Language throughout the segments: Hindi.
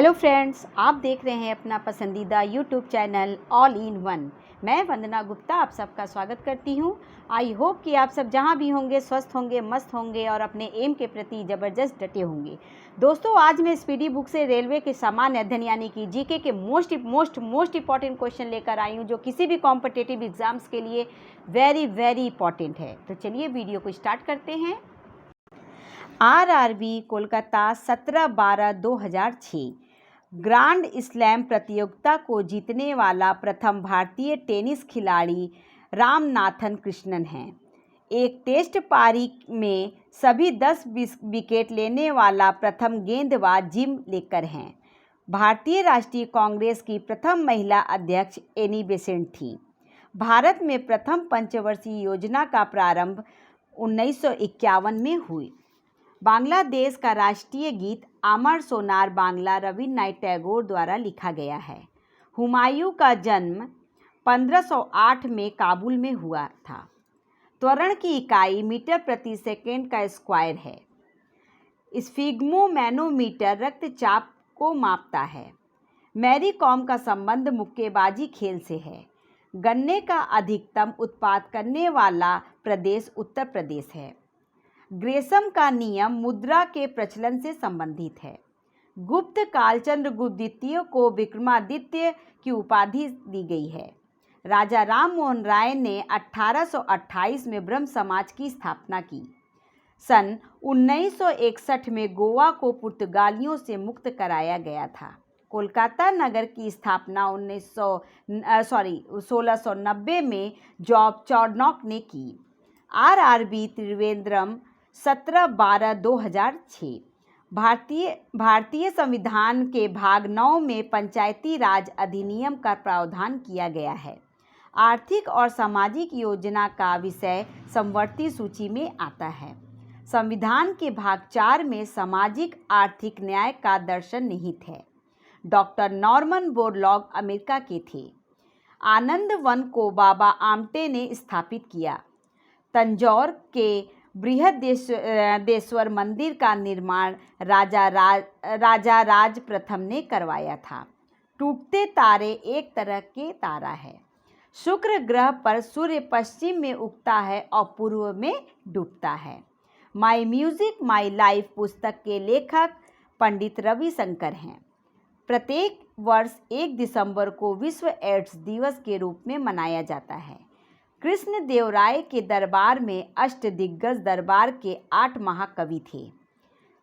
हेलो फ्रेंड्स, आप देख रहे हैं अपना पसंदीदा YouTube channel all in one. मैं वंदना गुप्ता आप सबका स्वागत करती हूं। आई होप कि आप सब जहां भी होंगे स्वस्थ होंगे, मस्त होंगे और अपने एम के प्रति ज़बरदस्त डटे होंगे। दोस्तों, आज मैं स्पीडी बुक से रेलवे के सामान्य अध्ययन यानी कि जीके के मोस्ट इंपॉर्टेंट क्वेश्चन लेकर आई हूँ, जो किसी भी कॉम्पिटिटिव एग्जाम्स के लिए वेरी इंपॉर्टेंट है। तो चलिए वीडियो को स्टार्ट करते हैं। आरआरबी कोलकाता 17/12/2006 ग्रांड स्लैम प्रतियोगिता को जीतने वाला प्रथम भारतीय टेनिस खिलाड़ी रामनाथन कृष्णन हैं। एक टेस्ट पारी में सभी 10 विकेट लेने वाला प्रथम गेंदबाज जिम लेकर हैं। भारतीय राष्ट्रीय कांग्रेस की प्रथम महिला अध्यक्ष एनी बेसेंट थी। भारत में प्रथम पंचवर्षीय योजना का प्रारंभ 1951 में हुई। बांग्लादेश का राष्ट्रीय गीत आमर सोनार बांग्ला रवींद्रनाथ टैगोर द्वारा लिखा गया है। हुमायूं का जन्म 1508 में काबुल में हुआ था। त्वरण की इकाई मीटर प्रति सेकंड का स्क्वायर है। स्फिग्मोमैनोमीटर रक्तचाप को मापता है। मैरी कॉम का संबंध मुक्केबाजी खेल से है। गन्ने का अधिकतम उत्पादन करने वाला प्रदेश उत्तर प्रदेश है। ग्रेसम का नियम मुद्रा के प्रचलन से संबंधित है। गुप्त काल चंद्रगुप्त द्वितीय को विक्रमादित्य की उपाधि दी गई है। राजा राम मोहन राय ने 1828 में ब्रह्म समाज की स्थापना की। सन 1961 में गोवा को पुर्तगालियों से मुक्त कराया गया था। कोलकाता नगर की स्थापना 1690 में जॉर्ज चार्नॉक ने की। आरआरबी त्रिवेंद्रम 17/12/2006 भारतीय संविधान के भाग 9 में पंचायती राज अधिनियम का प्रावधान किया गया है। आर्थिक और सामाजिक योजना का विषय समवर्ती सूची में आता है। संविधान के भाग 4 में सामाजिक आर्थिक न्याय का दर्शन निहित है। डॉक्टर नॉर्मन बोरलॉग अमेरिका के थे। आनंद वन को बाबा आमटे ने स्थापित किया। तंजौर के बृहदेश्वर मंदिर का निर्माण राजा राज प्रथम ने करवाया था। टूटते तारे एक तरह के तारा है। शुक्र ग्रह पर सूर्य पश्चिम में उगता है और पूर्व में डूबता है। माई म्यूजिक माई लाइफ पुस्तक के लेखक पंडित रविशंकर हैं। प्रत्येक वर्ष 1 दिसंबर को विश्व एड्स दिवस के रूप में मनाया जाता है। कृष्ण देव राय के दरबार में अष्टदिग्गज दरबार के 8 महाकवि थे।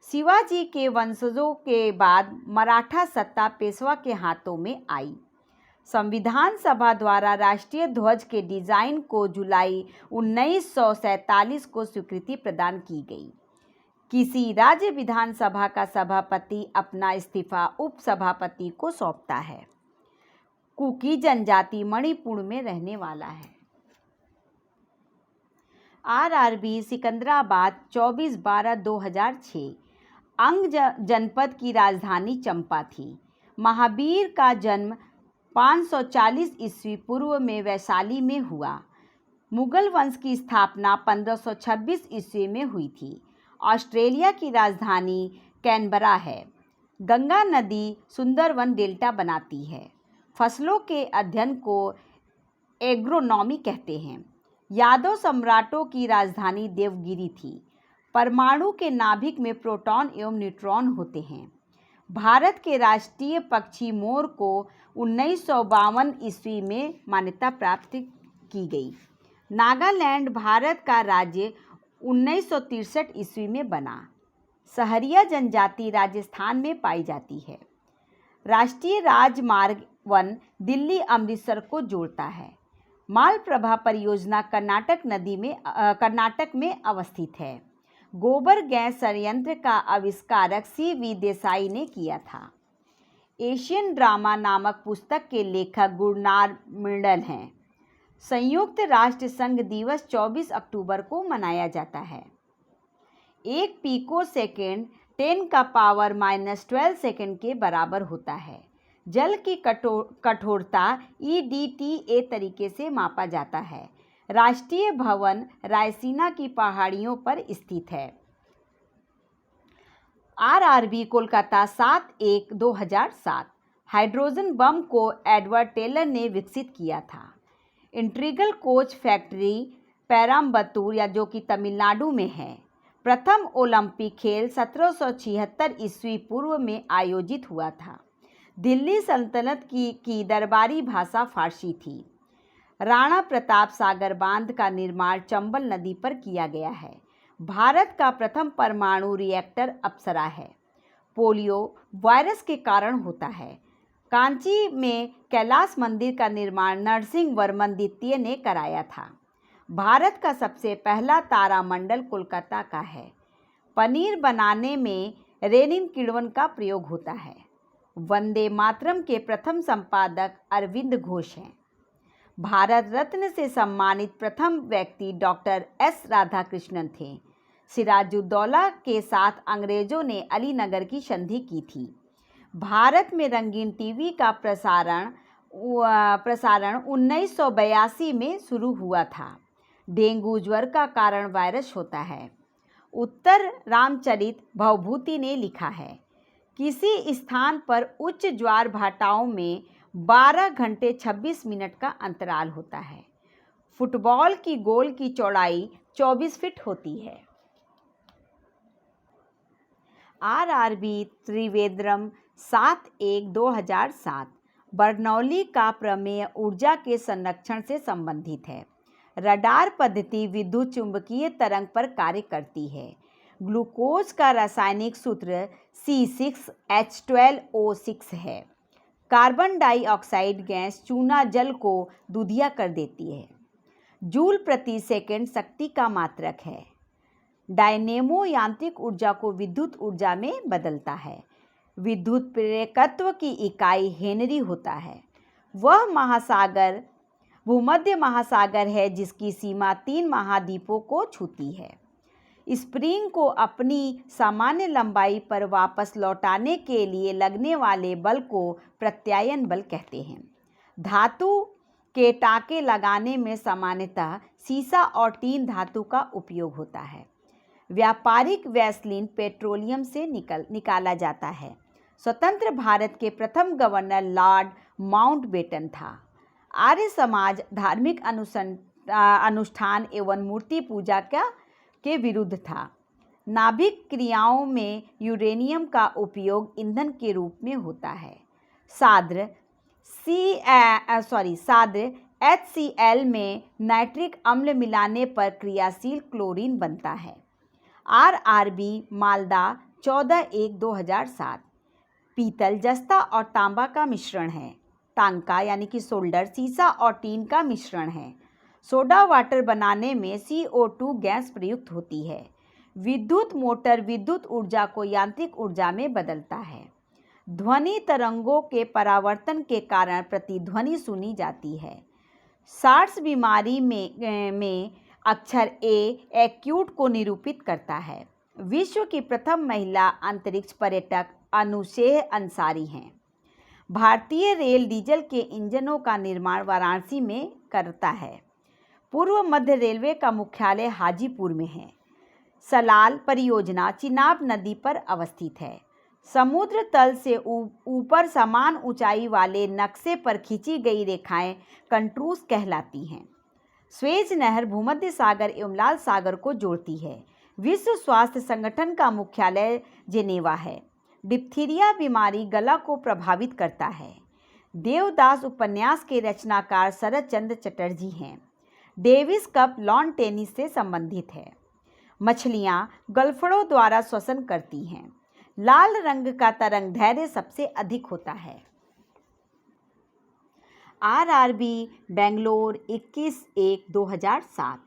शिवाजी के वंशजों के बाद मराठा सत्ता पेशवा के हाथों में आई। संविधान सभा द्वारा राष्ट्रीय ध्वज के डिजाइन को जुलाई 1947 को स्वीकृति प्रदान की गई। किसी राज्य विधानसभा का सभापति अपना इस्तीफा उपसभापति को सौंपता है। कुकी जनजाति मणिपुर में रहने वाला है। आरआरबी सिकंदराबाद 24/12/2006 अंग जनपद की राजधानी चंपा थी। महावीर का जन्म 540 ईस्वी पूर्व में वैशाली में हुआ। मुगल वंश की स्थापना 1526 ईस्वी में हुई थी। ऑस्ट्रेलिया की राजधानी कैनबरा है। गंगा नदी सुंदरवन डेल्टा बनाती है। फसलों के अध्ययन को एग्रोनॉमी कहते हैं। यादव सम्राटों की राजधानी देवगिरी थी। परमाणु के नाभिक में प्रोटॉन एवं न्यूट्रॉन होते हैं। भारत के राष्ट्रीय पक्षी मोर को 1952 ईस्वी में मान्यता प्राप्त की गई। नागालैंड भारत का राज्य 1963 ईस्वी में बना। सहरिया जनजाति राजस्थान में पाई जाती है। राष्ट्रीय राजमार्ग 1 दिल्ली अमृतसर को जोड़ता है। मालप्रभा परियोजना कर्नाटक में अवस्थित है। गोबर गैस संयंत्र का आविष्कारक CV देसाई ने किया था। एशियन ड्रामा नामक पुस्तक के लेखक गुरनार मिंडल हैं। संयुक्त राष्ट्र संघ दिवस 24 अक्टूबर को मनाया जाता है। 1 पिको सेकेंड 10⁻⁻12 सेकेंड के बराबर होता है। जल की कठोरता EDTA तरीके से मापा जाता है। राष्ट्रीय भवन रायसीना की पहाड़ियों पर स्थित है। RRB कोलकाता 7/1/2007। हाइड्रोजन बम को एडवर्ड टेलर ने विकसित किया था। इंटीग्रल कोच फैक्ट्री पेराम्बतूर या जो कि तमिलनाडु में है। प्रथम ओलंपिक खेल 1776 ईस्वी पूर्व में आयोजित हुआ था। दिल्ली सल्तनत की दरबारी भाषा फारसी थी। राणा प्रताप सागर बांध का निर्माण चंबल नदी पर किया गया है। भारत का प्रथम परमाणु रिएक्टर अप्सरा है। पोलियो वायरस के कारण होता है। कांची में कैलाश मंदिर का निर्माण नरसिंह वर्मन द्वितीय ने कराया था। भारत का सबसे पहला तारामंडल कोलकाता का है। पनीर बनाने में रेनिन किण्वन का प्रयोग होता है। वंदे मातरम के प्रथम संपादक अरविंद घोष हैं। भारत रत्न से सम्मानित प्रथम व्यक्ति डॉक्टर एस राधाकृष्णन थे। सिराजुद्दौला के साथ अंग्रेजों ने अलीनगर की संधि की थी। भारत में रंगीन टीवी का प्रसारण 1982 में शुरू हुआ था। डेंगू ज्वर का कारण वायरस होता है। उत्तर रामचरित भवभूति ने लिखा है, किसी स्थान पर उच्च ज्वार भाटाओं में 12 घंटे 26 मिनट का अंतराल होता है। फुटबॉल की गोल की चौड़ाई 24 फीट होती है। RRB त्रिवेंद्रम 7/1/2007 बर्नौली का प्रमेय ऊर्जा के संरक्षण से संबंधित है। रडार पद्धति विद्युत चुंबकीय तरंग पर कार्य करती है। ग्लूकोज का रासायनिक सूत्र C6H12O6 है। कार्बन डाइऑक्साइड गैस चूना जल को दूधिया कर देती है। जूल प्रति सेकंड शक्ति का मात्रक है। डायनेमो यांत्रिक ऊर्जा को विद्युत ऊर्जा में बदलता है। विद्युत प्रेरकत्व की इकाई हेनरी होता है। वह महासागर भूमध्य महासागर है जिसकी सीमा 3 महाद्वीपों को छूती है। स्प्रिंग को अपनी सामान्य लंबाई पर वापस लौटाने के लिए लगने वाले बल को प्रत्यायन बल कहते हैं। धातु के टाँके लगाने में सामान्यतः सीसा और टीन धातु का उपयोग होता है। व्यापारिक वैसलीन पेट्रोलियम से निकाला जाता है। स्वतंत्र भारत के प्रथम गवर्नर लॉर्ड माउंटबेटन था। आर्य समाज धार्मिक अनुष्ठान एवं मूर्ति पूजा के विरुद्ध था। नाभिक क्रियाओं में यूरेनियम का उपयोग ईंधन के रूप में होता है। साद्र HCl में नाइट्रिक अम्ल मिलाने पर क्रियाशील क्लोरीन बनता है। RRB मालदा 14/1/2007 पीतल, जस्ता और तांबा का मिश्रण है। टांका यानी कि सोल्डर सीसा और टीन का मिश्रण है। सोडा वाटर बनाने में CO2 गैस प्रयुक्त होती है। विद्युत मोटर विद्युत ऊर्जा को यांत्रिक ऊर्जा में बदलता है। ध्वनि तरंगों के परावर्तन के कारण प्रतिध्वनि सुनी जाती है। सार्स बीमारी में अक्षर A एक्यूट को निरूपित करता है। विश्व की प्रथम महिला अंतरिक्ष पर्यटक अनुशेह अंसारी हैं। भारतीय रेल डीजल के इंजनों का निर्माण वाराणसी में करता है। पूर्व मध्य रेलवे का मुख्यालय हाजीपुर में है। सलाल परियोजना चिनाब नदी पर अवस्थित है। समुद्र तल से ऊपर समान ऊंचाई वाले नक्शे पर खींची गई रेखाएं कंट्रूस कहलाती हैं। स्वेज नहर भूमध्य सागर एवं लाल सागर को जोड़ती है। विश्व स्वास्थ्य संगठन का मुख्यालय जेनेवा है। डिप्थीरिया बीमारी गला को प्रभावित करता है। देवदास उपन्यास के रचनाकार शरद चंद्र चटर्जी हैं। डेविस कप लॉन टेनिस से संबंधित है। मछलियां गल्फड़ों द्वारा श्वसन करती हैं। लाल रंग का तरंग धैर्य सबसे अधिक होता है। RRB बेंगलोर 21/1/2007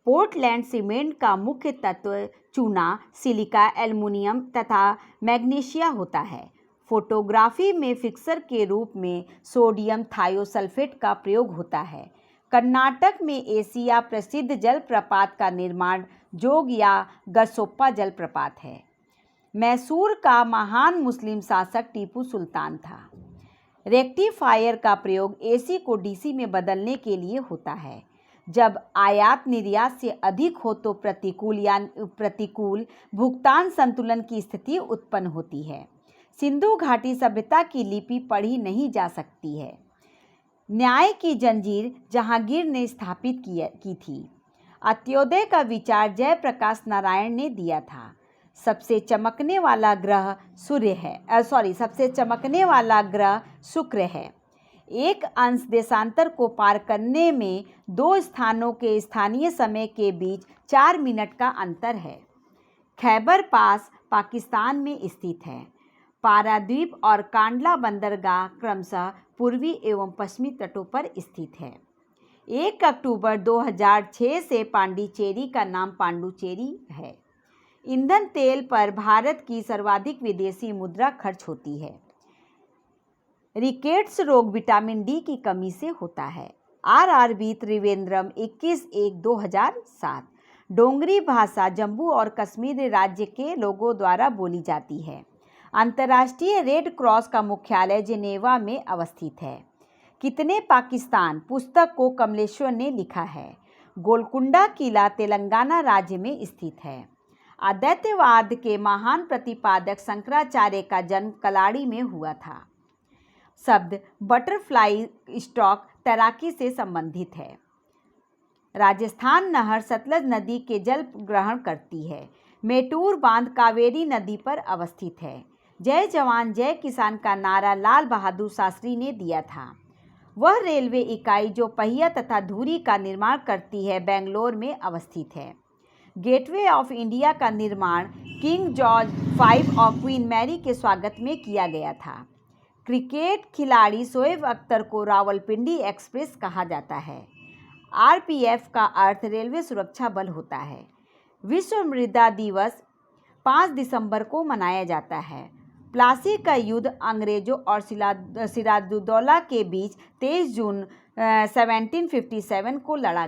पोर्टलैंड सीमेंट का मुख्य तत्व चूना, सिलिका, एल्युमिनियम तथा मैग्नीशिया होता है। फोटोग्राफी में फिक्सर के रूप में सोडियम थायोसल्फेट का प्रयोग होता है। कर्नाटक में एशिया प्रसिद्ध जलप्रपात का निर्माण जोग या गरसोप्पा जलप्रपात है। मैसूर का महान मुस्लिम शासक टीपू सुल्तान था। रेक्टिफायर का प्रयोग AC को DC में बदलने के लिए होता है। जब आयात निर्यात से अधिक हो तो प्रतिकूल भुगतान संतुलन की स्थिति उत्पन्न होती है। सिंधु घाटी सभ्यता की लिपि पढ़ी नहीं जा सकती है। न्याय की जंजीर जहांगीर ने स्थापित की थी। अंत्योदय का विचार जयप्रकाश नारायण ने दिया था। सबसे चमकने वाला ग्रह शुक्र है। एक अंश देशांतर को पार करने में 2 स्थानों के स्थानीय समय के बीच 4 मिनट का अंतर है। खैबर पास पाकिस्तान में स्थित है। पारादीप और कांडला बंदरगाह क्रमशः पूर्वी एवं पश्चिमी तटों पर स्थित है। 1 अक्टूबर 2006 से पांडिचेरी का नाम पांडुचेरी है। ईंधन तेल पर भारत की सर्वाधिक विदेशी मुद्रा खर्च होती है। रिकेट्स रोग विटामिन डी की कमी से होता है। आरआरबी त्रिवेंद्रम 21/1/2007। डोंगरी भाषा जम्मू और कश्मीर राज्य के लोगों द्वारा बोली जाती है। अंतर्राष्ट्रीय रेड क्रॉस का मुख्यालय जिनेवा में अवस्थित है। कितने पाकिस्तान पुस्तक को कमलेश्वर ने लिखा है। गोलकुंडा किला तेलंगाना राज्य में स्थित है। अद्वैतवाद के महान प्रतिपादक शंकराचार्य का जन्म कलाड़ी में हुआ था। शब्द बटरफ्लाई स्टॉक तैराकी से संबंधित है। राजस्थान नहर सतलज नदी के जल ग्रहण करती है। मेटूर बांध कावेरी नदी पर अवस्थित है। जय जवान जय किसान का नारा लाल बहादुर शास्त्री ने दिया था। वह रेलवे इकाई जो पहिया तथा धुरी का निर्माण करती है बेंगलोर में अवस्थित है। गेटवे ऑफ इंडिया का निर्माण किंग जॉर्ज V और क्वीन मैरी के स्वागत में किया गया था। क्रिकेट खिलाड़ी शोएब अख्तर को रावलपिंडी एक्सप्रेस कहा जाता है। आरपीएफ का अर्थ रेलवे सुरक्षा बल होता है। विश्व मृदा दिवस 5 दिसंबर को मनाया जाता है। प्लासी का युद्ध अंग्रेजों और सिराजुद्दौला के बीच 23 जून 1757 को लड़ा